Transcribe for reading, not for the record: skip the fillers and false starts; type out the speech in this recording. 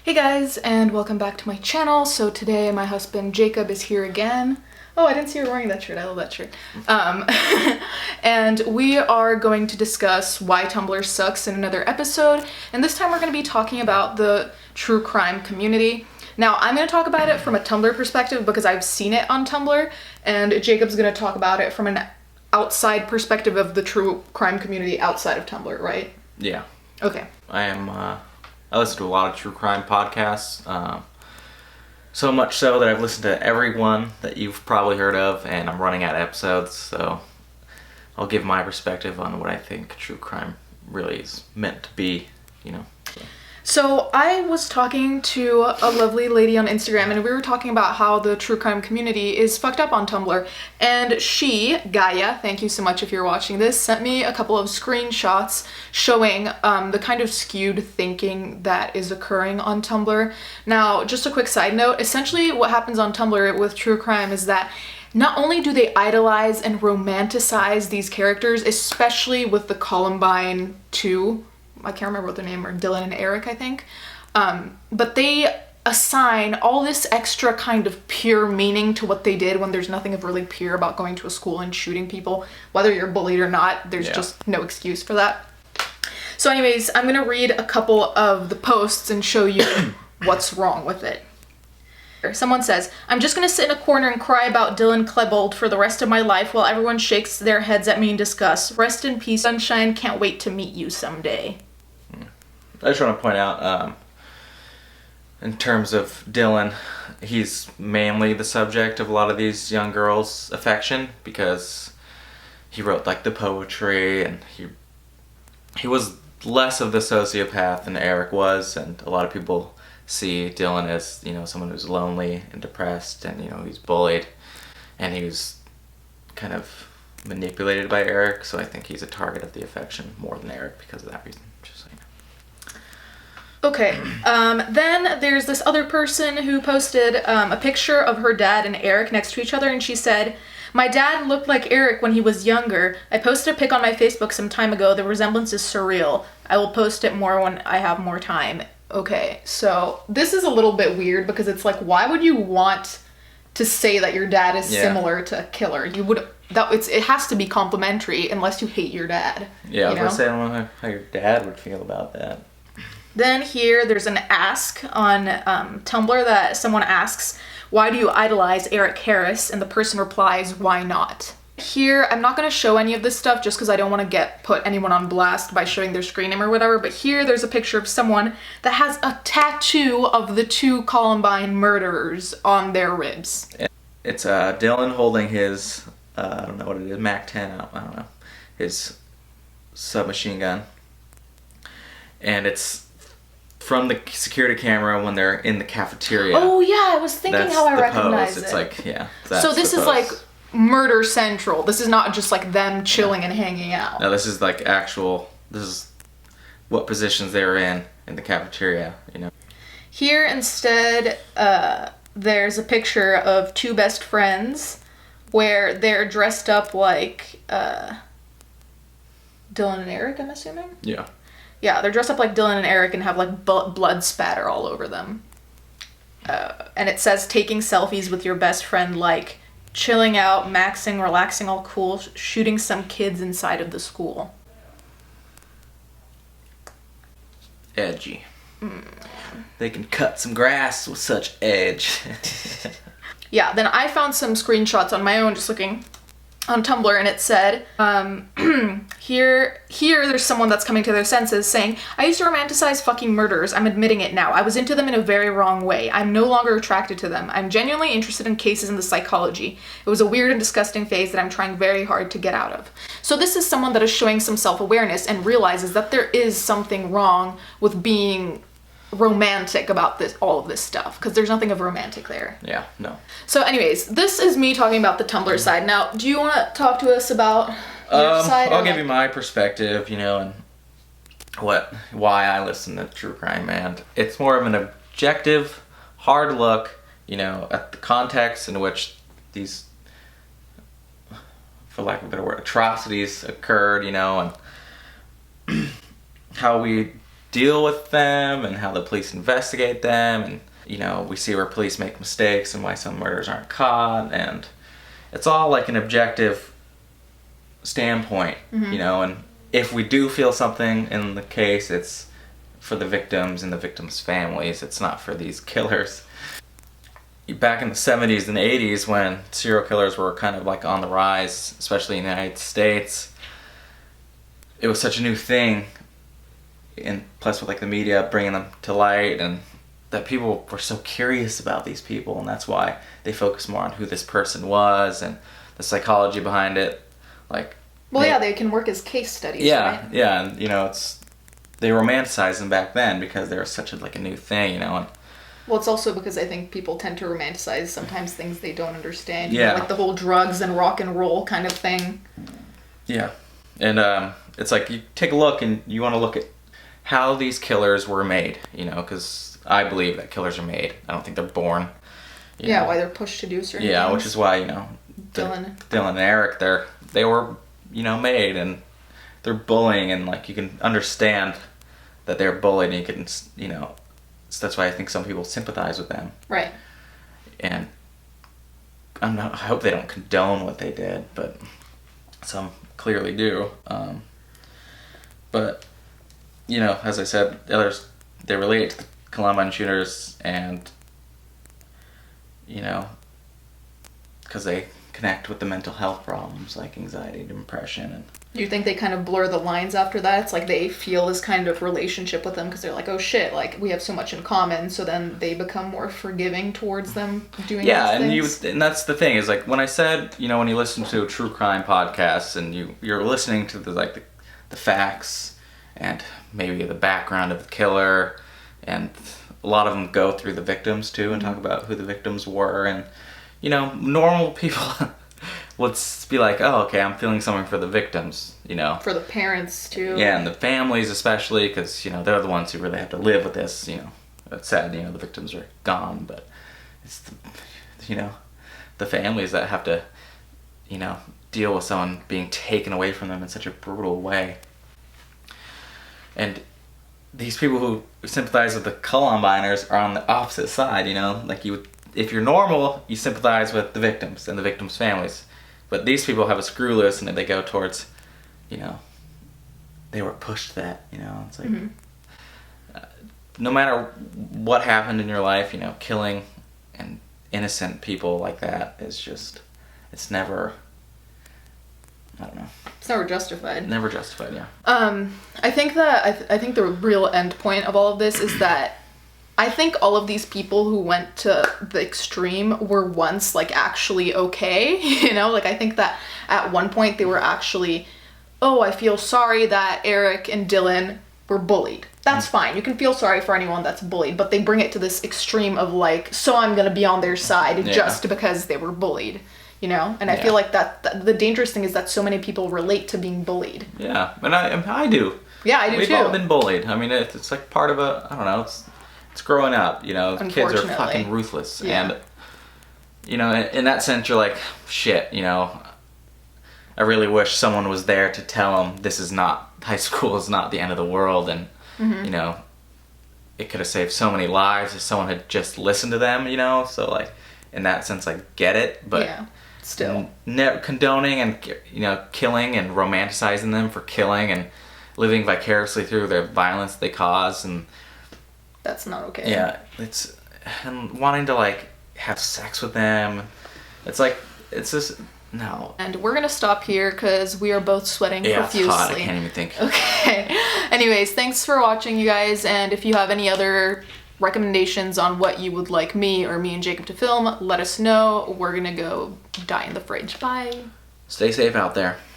Hey guys, and welcome back to my channel. So today my husband Jacob is here again. Oh, I didn't see you wearing that shirt. I love that shirt. And we are going to discuss why Tumblr sucks in another episode. And this time we're going to be talking about the true crime community. Now, I'm going to talk about it from a Tumblr perspective because I've seen it on Tumblr, and Jacob's going to talk about it from an outside perspective of the true crime community outside of Tumblr, right? Yeah. Okay. I listen to a lot of true crime podcasts, so much so that I've listened to every one that you've probably heard of, and I'm running out of episodes, so I'll give my perspective on what I think true crime really is meant to be, you know. So I was talking to a lovely lady on Instagram, and we were talking about how the true crime community is fucked up on Tumblr. And she, Gaia, thank you so much if you're watching this, sent me a couple of screenshots showing the kind of skewed thinking that is occurring on Tumblr. Now, just a quick side note, essentially what happens on Tumblr with true crime is that not only do they idolize and romanticize these characters, especially with the Columbine 2, I can't remember what their name are, Dylan and Eric, I think. But they assign all this extra kind of pure meaning to what they did when there's nothing of really pure about going to a school and shooting people. Whether you're bullied or not, there's just no excuse for that. So anyways, I'm gonna read a couple of the posts and show you what's wrong with it. Someone says, I'm just gonna sit in a corner and cry about Dylan Klebold for the rest of my life while everyone shakes their heads at me in disgust. Rest in peace, sunshine. Can't wait to meet you someday. I just want to point out, in terms of Dylan, he's mainly the subject of a lot of these young girls' affection because he wrote like the poetry, and he was less of the sociopath than Eric was, and a lot of people see Dylan as, you know, someone who's lonely and depressed, and, you know, he's bullied, and he was kind of manipulated by Eric, so I think he's a target of the affection more than Eric because of that reason. Just so you know. Okay, then there's this other person who posted a picture of her dad and Eric next to each other, and she said, my dad looked like Eric when he was younger. I posted a pic on my Facebook some time ago. The resemblance is surreal. I will post it more when I have more time. Okay, so this is a little bit weird because it's like, why would you want to say that your dad is similar to a killer? You would, it has to be complimentary unless you hate your dad. Yeah, I was gonna say, I don't know how your dad would feel about that. Then here, there's an ask on Tumblr that someone asks, why do you idolize Eric Harris? And the person replies, why not? Here, I'm not going to show any of this stuff just because I don't want to put anyone on blast by showing their screen name or whatever, but here there's a picture of someone that has a tattoo of the two Columbine murderers on their ribs. It's Dylan holding his, I don't know what it is, MAC-10, I don't know, his submachine gun. And it's from the security camera when they're in the cafeteria. Oh yeah, I was thinking how I recognize it. It's like, yeah. So this is like murder central. This is not just like them chilling and hanging out. No, this is like this is what positions they're in the cafeteria, you know. Here instead, there's a picture of two best friends where they're dressed up like Dylan and Eric, I'm assuming? Yeah. Yeah, they're dressed up like Dylan and Eric and have like blood spatter all over them. And it says, taking selfies with your best friend, like chilling out, maxing, relaxing, all cool, shooting some kids inside of the school. Edgy. They can cut some grass with such edge. Yeah, then I found some screenshots on my own just looking on Tumblr, and it said, here there's someone that's coming to their senses saying, I used to romanticize fucking murderers. I'm admitting it now. I was into them in a very wrong way. I'm no longer attracted to them. I'm genuinely interested in cases in the psychology. It was a weird and disgusting phase that I'm trying very hard to get out of. So this is someone that is showing some self-awareness and realizes that there is something wrong with being romantic about all of this stuff, because there's nothing of romantic there. Yeah, no. So anyways, this is me talking about the Tumblr side. Now, do you want to talk to us about your side? I'll give you my perspective, you know, and why I listen to true crime, and it's more of an objective, hard look, you know, at the context in which these, for lack of a better word, atrocities occurred, you know, and how we deal with them and how the police investigate them, and we see where police make mistakes and why some murders aren't caught, and it's all like an objective standpoint, and if we do feel something in the case, it's for the victims and the victims' families. It's not for these killers. Back in the 70s and 80s, when serial killers were kind of like on the rise, especially in the United States, it was such a new thing, and plus with like the media bringing them to light, and that people were so curious about these people, and that's why they focus more on who this person was and the psychology behind it. Like, they can work as case studies, right? Yeah, and they romanticized them back then because they were such a new thing, and well, it's also because I think people tend to romanticize sometimes things they don't understand. Yeah. Like the whole drugs and rock and roll kind of thing. Yeah. And it's like you take a look and you want to look at how these killers were made, because I believe that killers are made. I don't think they're born. Why they're pushed to do certain things. Yeah, which is why, Dylan and Eric, they were, made, and they're bullying, and you can understand that they're bullied, and you can, so that's why I think some people sympathize with them. Right. And I hope they don't condone what they did, but some clearly do. But, as I said, others, they relate to the Columbine shooters, and, because they connect with the mental health problems like anxiety, depression, and do you think they kind of blur the lines after that? It's like they feel this kind of relationship with them because they're like, oh shit, we have so much in common, so then they become more forgiving towards them doing these things? And that's the thing, is when I said, when you listen to true crime podcasts and you're listening to the facts and maybe the background of the killer, and a lot of them go through the victims too and talk about who the victims were, and normal people would be like, oh, okay, I'm feeling something for the victims, For the parents, too. Yeah, and the families especially, because, they're the ones who really have to live with this, It's sad, the victims are gone, but it's, the families that have to, deal with someone being taken away from them in such a brutal way. And these people who sympathize with the Columbiners are on the opposite side, if you're normal, you sympathize with the victims and the victims' families. But these people have a screw loose, and they go towards, they were pushed that, it's like, no matter what happened in your life, killing and innocent people like that is just, it's never, I don't know. It's never justified. Never justified, yeah. I think the real end point of all of this is that I think all of these people who went to the extreme were once actually okay, I think that at one point they were actually, oh, I feel sorry that Eric and Dylan were bullied. That's fine. You can feel sorry for anyone that's bullied, but they bring it to this extreme of so I'm gonna be on their side just because they were bullied, And I feel like that the dangerous thing is that so many people relate to being bullied. Yeah, and I do. Yeah, I do We've too. all been bullied. I mean, it's part of I don't know, it's growing up, kids are fucking ruthless. Yeah. And, in that sense, you're like, shit, I really wish someone was there to tell them high school is not the end of the world, and, it could have saved so many lives if someone had just listened to them, so, in that sense, I get it, but yeah, still. Never condoning and, killing and romanticizing them for killing and living vicariously through their violence they cause, and that's not okay. Yeah, and wanting to have sex with them. It's just, no. And we're gonna stop here because we are both sweating profusely. It's hot, I can't even think. Okay. Anyways, thanks for watching, you guys, and if you have any other recommendations on what you would like me and Jacob to film, let us know. We're gonna go die in the fridge. Bye. Stay safe out there.